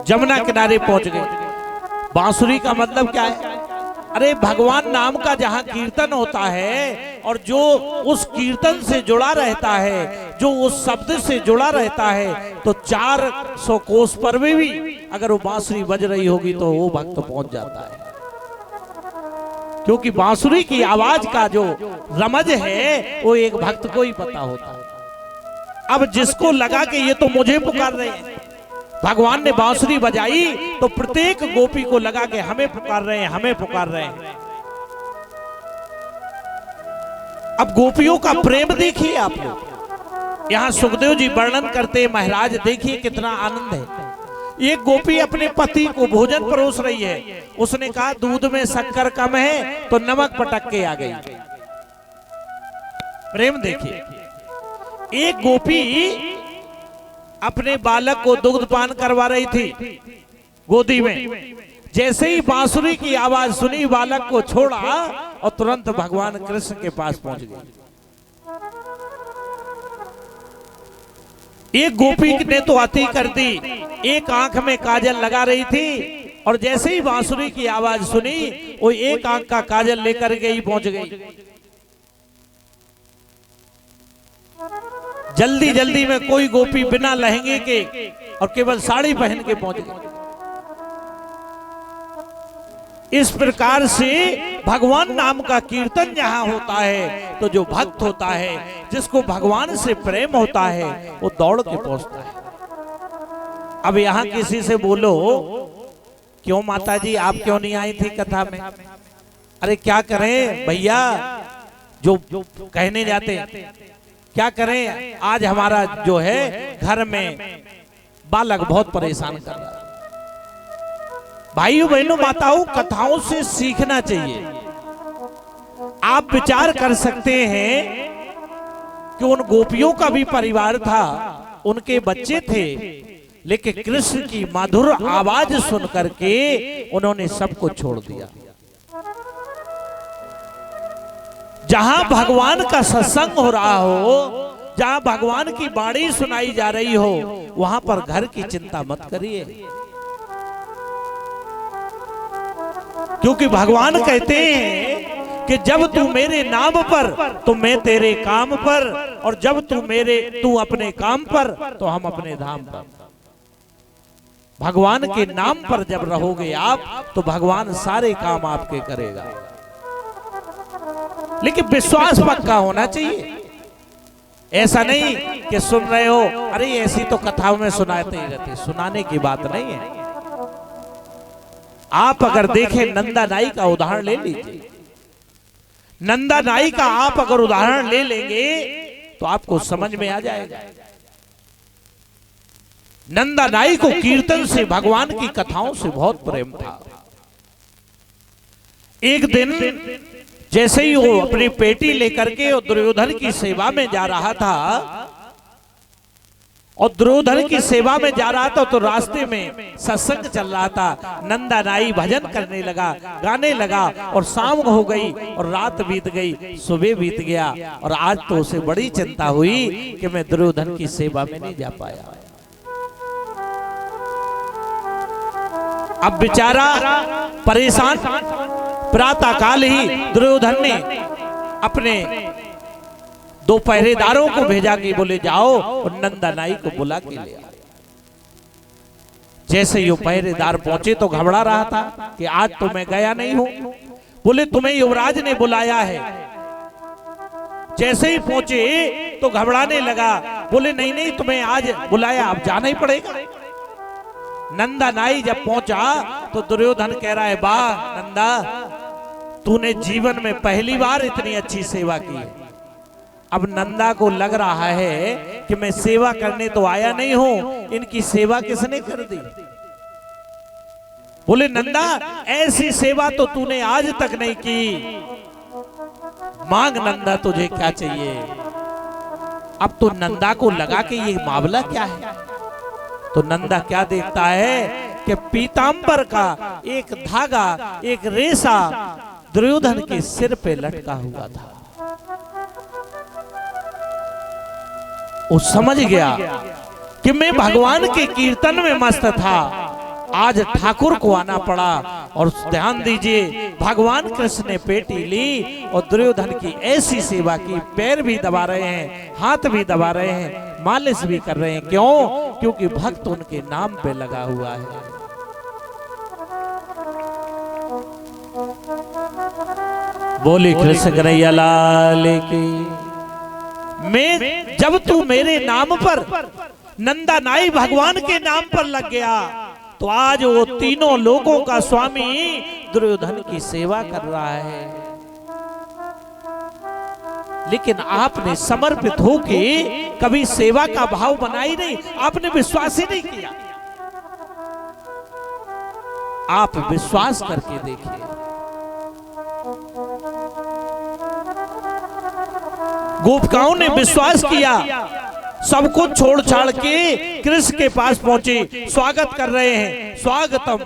जमुना किनारे पहुंच गए। बांसुरी का मतलब क्या है? अरे भगवान नाम का जहां कीर्तन होता है और जो उस कीर्तन से जुड़ा रहता है, जो उस शब्द से जुड़ा रहता है, तो 400 कोस पर भी अगर वो बांसुरी बज रही होगी तो वो भक्त पहुंच जाता है। क्योंकि बांसुरी की आवाज का जो रमज है वो एक भक्त को ही पता होता है। अब जिसको लगा कि ये तो मुझे पुकार रहे हैं, भगवान ने बांसुरी बजाई तो प्रत्येक गोपी को लगा कि हमें पुकार रहे हैं, हमें पुकार रहे हैं। अब गोपियों का प्रेम देखिए आप लोग। यहां सुखदेव जी वर्णन करते, महाराज देखिए कितना आनंद है। एक गोपी अपने पति को भोजन परोस रही है। उसने कहा दूध में शक्कर कम है तो नमक पटक के आ गई। प्रेम देखिए। एक गोपी अपने बालक को दुग्ध पान करवा रही थी गोदी में। जैसे ही बांसुरी की आवाज सुनी, बालक को छोड़ा और तुरंत भगवान कृष्ण के पास पहुंच गई। एक गोपी ने तो अति कर दी, एक आंख में काजल लगा रही थी और जैसे ही बांसुरी की आवाज सुनी, वो एक आंख का काजल लेकर गई, पहुंच गई। जल्दी जल्दी में कोई गोपी बिना लहंगे के और केवल साड़ी पहन के पहुंच गई। इस प्रकार से भगवान नाम का कीर्तन जहां होता है तो जो भक्त होता है, जिसको भगवान से प्रेम होता है, वो दौड़ के पहुंचता है। अब यहां किसी से बोलो, क्यों माता जी आप क्यों नहीं आई थी कथा में? अरे क्या करें भैया, जो कहने जाते क्या करें, आज हमारा जो है घर में बालक बहुत परेशान कर रहा है। भाइयों बहनों माताओं, कथाओं से सीखना चाहिए। आप विचार कर सकते हैं कि उन गोपियों का भी परिवार था, उनके बच्चे थे, लेकिन कृष्ण की मधुर आवाज सुन करके उन्होंने सब कुछ छोड़ दिया। जहां भगवान का सत्संग हो रहा हो, जहां भगवान की वाणी सुनाई जा रही हो, वहां पर घर की चिंता मत करिए। क्योंकि भगवान कहते हैं कि जब तू मेरे नाम पर तो मैं तेरे काम पर, और जब तू अपने काम पर तो हम अपने धाम पर। भगवान के नाम पर जब रहोगे आप तो भगवान सारे काम आपके करेगा। लेकिन विश्वास पक्का होना चाहिए। ऐसा नहीं कि सुन रहे हो, अरे ऐसी तो कथाओं में सुनाते ही रहते, सुनाने की बात नहीं है। आप अगर देखें, नंदा नाई का उदाहरण ले लीजिए। नंदा नाई का आप अगर उदाहरण ले लेंगे तो आपको समझ में आ जाएगा। नंदा नाई को कीर्तन से, भगवान की कथाओं से बहुत प्रेम था। एक दिन जैसे ही वो अपनी पेटी लेकर के और दुर्योधन की सेवा में जा रहा था, और दुर्योधन की सेवा में जा रहा था तो रास्ते में सत्संग चल रहा था। नंदा नाई भजन करने लगा, गाने लगा, और शाम हो गई और रात बीत गई, सुबह बीत गया, और आज तो उसे बड़ी चिंता हुई कि मैं दुर्योधन की सेवा में नहीं जा पाया। अब बेचारा परेशान, प्रातः काल ही दुर्योधन ने अपने 2 पहरेदारों को भेजा कि बोले जाओ और नंदा नाई को बुला के ले आओ। जैसे ही वो पहरेदार पहुंचे तो घबरा रहा था कि आज तो मैं गया नहीं हूं। बोले तुम्हें युवराज ने बुलाया है। जैसे ही पहुंचे तो घबराने लगा, बोले नहीं नहीं तुम्हें आज बुलाया, अब जाना ही पड़ेगा। नंदा नाई जब पहुंचा तो दुर्योधन कह रहा है, वाह नंदा, तूने जीवन में पहली बार इतनी अच्छी सेवा की है। अब नंदा को लग रहा है कि मैं सेवा करने तो आया नहीं हूं, इनकी सेवा किसने कर दी। बोले नंदा, ऐसी सेवा तो तूने आज तक नहीं की, मांग नंदा तुझे क्या चाहिए। अब तो नंदा को लगा कि ये मामला क्या है। तो नंदा क्या देखता है कि पीतांबर का एक धागा, एक रेशा दुर्योधन के सिर पे लटका हुआ था। वो समझ गया कि मैं भगवान के कीर्तन में मस्त था, आज ठाकुर को आना पड़ा। और ध्यान दीजिए, भगवान कृष्ण ने पेटी ली और दुर्योधन की ऐसी सेवा की, पैर भी दबा रहे हैं, हाथ भी दबा रहे हैं, मालिश भी कर रहे हैं। क्यों? क्योंकि भक्त उनके नाम पे लगा हुआ है। बोली कृष्ण कन्हैया लाल की। मैं जब तू मेरे नाम पर, नंदा नाई भगवान के नाम पर लग गया, तो आज वो तीनों लोगों का स्वामी दुर्योधन की सेवा कर रहा है। लेकिन आपने समर्पित होके कभी सेवा का भाव बनाई नहीं, आपने विश्वास ही नहीं किया। आप विश्वास करके देखिए। गोपिकाओं ने विश्वास किया, सब कुछ छोड़ छाड़ के कृष्ण के पास पहुंचे, स्वागत कर रहे हैं, स्वागतम।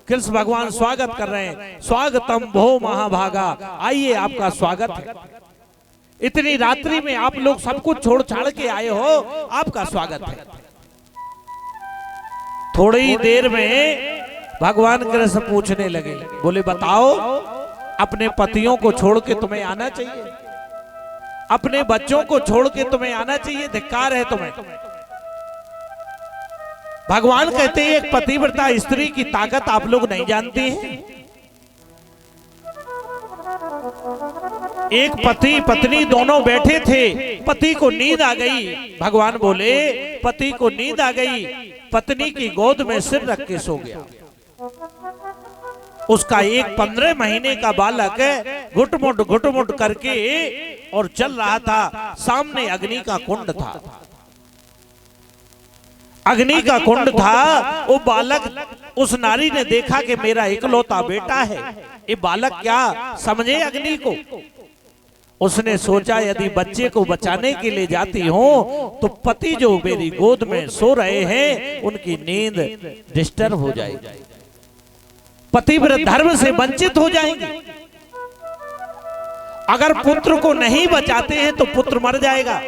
कृष्ण भगवान स्वागत कर रहे हैं, स्वागतम भो महाभागा, आइए आपका स्वागत है। इतनी रात्रि में आप लोग सब कुछ छोड़ छाड़ के आए हो, आपका स्वागत है। थोड़ी ही देर में भगवान कृष्ण पूछने लगे, बोले बताओ, अपने पतियों को छोड़ के तुम्हें आना चाहिए, अपने बच्चों को छोड़ के तुम्हें आना चाहिए, धिक्कार है तुम्हें। भगवान कहते हैं एक पतिव्रता स्त्री की ताकत आप लोग नहीं जानते हैं। एक पति पत्नी दोनों बैठे थे, पति को नींद आ गई। भगवान बोले पति को नींद आ गई, पत्नी की गोद में सिर रख के सो गया। उसका एक 15 महीने का बालक घुटमुट करके और चल रहा था। सामने अग्नि का कुंड था, अग्नि का कुंड था। वो बालक, उस नारी ने देखा कि मेरा इकलौता बेटा है, ये बालक क्या समझे अग्नि को। उसने सोचा यदि बच्चे को बचाने के लिए जाती हूं तो पति जो मेरी गोद में सो रहे हैं उनकी नींद डिस्टर्ब हो जाएगी, पतिव्रत धर्म से वंचित हो जाएंगे। अगर पुत्र को नहीं बचाते हैं तो पुत्र मर जाएगा।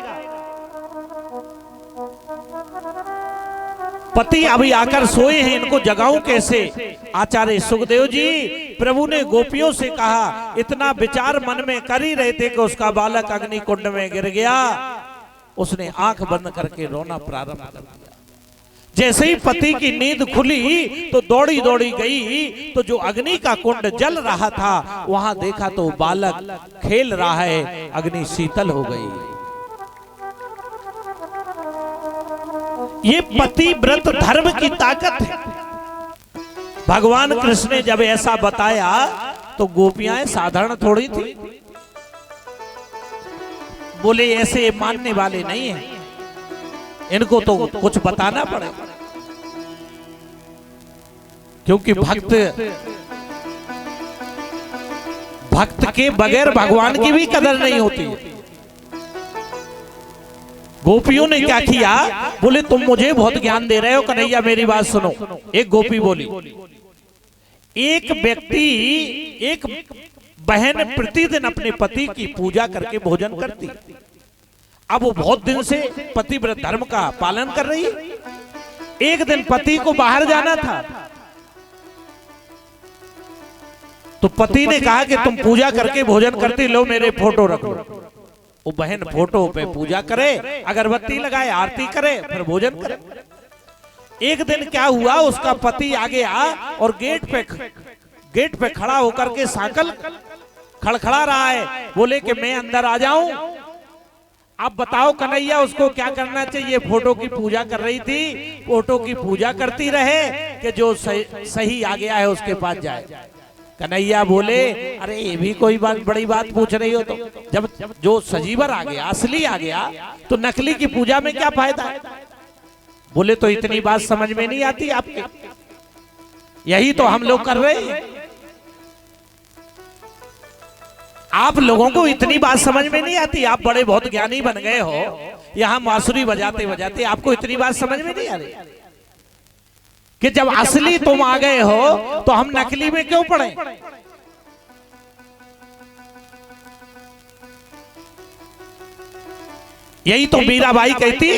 पति अभी आकर सोए हैं, इनको जगाऊं कैसे। आचार्य सुखदेव जी, प्रभु ने गोपियों से कहा, इतना विचार मन में कर ही रहे थे कि उसका बालक अग्नि कुंड में गिर गया। उसने आंख बंद करके रोना प्रारंभ कर दिया। जैसे ही पति की नींद खुली तो दौड़ी दौड़ी गई, तो जो अग्नि का कुंड जल रहा था वहां देखा तो बालक खेल रहा है, अग्नि शीतल हो गई। ये पतिव्रत धर्म की ताकत है। भगवान कृष्ण ने जब ऐसा बताया तो गोपियां साधारण थोड़ी थी, बोले ऐसे मानने वाले नहीं हैं, इनको तो कुछ बताना पड़ेगा। क्योंकि भक्त के बगैर भगवान की भी कदर नहीं होती है। गोपियों ने क्या किया, बोले तुम मुझे बहुत ज्ञान दे रहे हो कन्हैया, मेरी बात सुनो। एक गोपी बोली, एक व्यक्ति, एक बहन प्रतिदिन अपने पति की पूजा करके भोजन करती। अब वो बहुत दिन से पतिव्रत धर्म का पालन कर रही है। एक दिन पति को बाहर जाना था तो पति ने कहा कि तुम पूजा करके भोजन करती, लो मेरे फोटो रख लो। वो बहन फोटो पे पूजा करे, अगरबत्ती लगाए, आरती करे, फिर भोजन करे। एक दिन क्या हुआ, उसका पति आगे आ और गेट पे खड़ा होकर के साकल खड़खड़ा रहा है। बोले कि मैं अंदर आ जाऊं। अब बताओ कन्हैया उसको क्या करना चाहिए। फोटो की पूजा कर रही थी, फोटो की पूजा करती रहे कि जो सही आ गया है उसके पास जाए। कन्हैया बोले अरे ये भी कोई बड़ी बात पूछ रही हो, तो जब जो सजीवर आ गया, असली आ गया, तो नकली की पूजा में क्या फायदा है। बोले तो इतनी बात समझ में नहीं आती आपके, यही तो हम लोग कर रहे हैं। आप लोगों को इतनी बात समझ में नहीं आती, आप बड़े बहुत ज्ञानी बन गए हो, यहां बांसुरी बजाते बजाते आपको इतनी बात समझ में नहीं आ रही कि जब असली तुम आ गए हो तो हम नकली में क्यों पड़े। यही तो मीराबाई कहती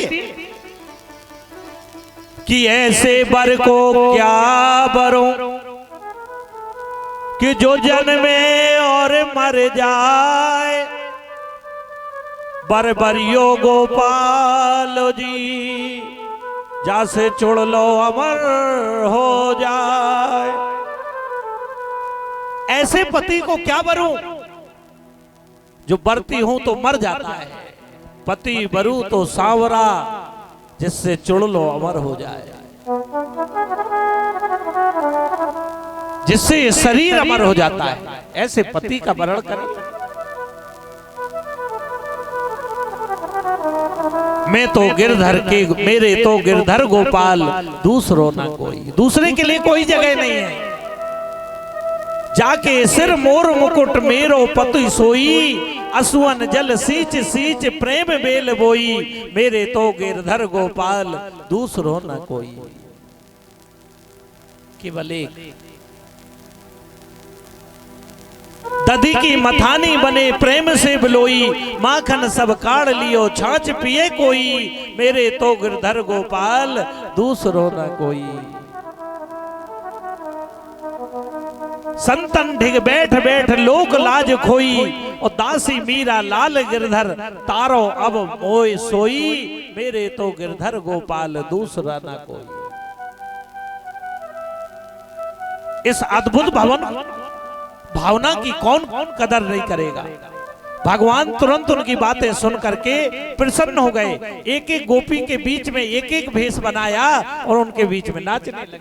कि ऐसे बर को क्या बरों कि जो जन्मे और मर जाए, बरबरियो गोपाल जी जासे चुड़ लो अमर हो जाए। ऐसे पति को क्या बरूं जो बरती हूं तो मर जाता है, पति बरू तो सांवरा जिससे चुड़ लो अमर हो जाए, जिससे ये शरीर अमर हो जाता है। ऐसे पति का वर्ण करें। मैं तो गिरधर के, मेरे तो गिरधर गोपाल दूसरो ना कोई, दूसरे के लिए कोई जगह नहीं है। जाके सिर मोर मुकुट मेरो पति सोई, असुअन जल सींच सींच प्रेम बेल बोई, मेरे तो गिरधर गोपाल दूसरो न कोई। केवल एक दधी की मथानी बने प्रेम से बिलोई, माखन सब काढ़ लियो छाछ पिए कोई, मेरे तो गिरधर गोपाल दूसरो न कोई। संतन ढिग बैठ बैठ लोक लाज खोई, और दासी मीरा लाल गिरधर तारो अब मोय सोई, मेरे तो गिरधर गोपाल दूसरा ना कोई। इस अद्भुत भावना की कौन कौन कदर नहीं करेगा। भगवान तुरंत उनकी बातें सुन करके प्रसन्न हो गए। एक एक गोपी के बीच में एक एक भेष बनाया और उनके बीच में नाचने लगे।